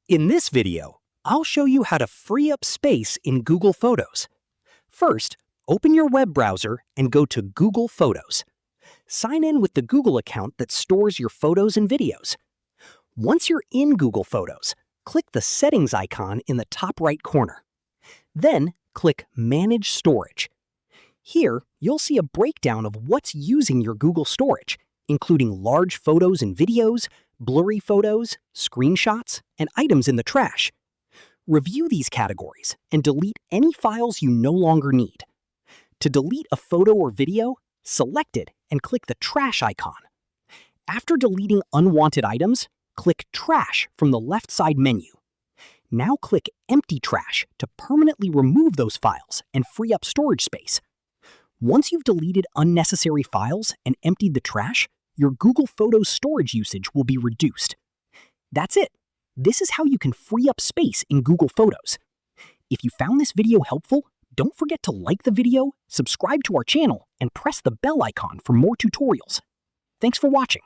In this video, I'll show you how to free up space in Google Photos. First, open your web browser and go to Google Photos. Sign in with the Google account that stores your photos and videos. Once you're in Google Photos, click the Settings icon in the top right corner. Then, click Manage Storage. Here, you'll see a breakdown of what's using your Google storage, including large photos and videos, blurry photos, screenshots, and items in the trash. Review these categories and delete any files you no longer need. To delete a photo or video, select it and click the Trash icon. After deleting unwanted items, click Trash from the left side menu. Now click Empty Trash to permanently remove those files and free up storage space. Once you've deleted unnecessary files and emptied the trash, your Google Photos storage usage will be reduced. That's it. This is how you can free up space in Google Photos. If you found this video helpful, don't forget to like the video, subscribe to our channel, and press the bell icon for more tutorials. Thanks for watching.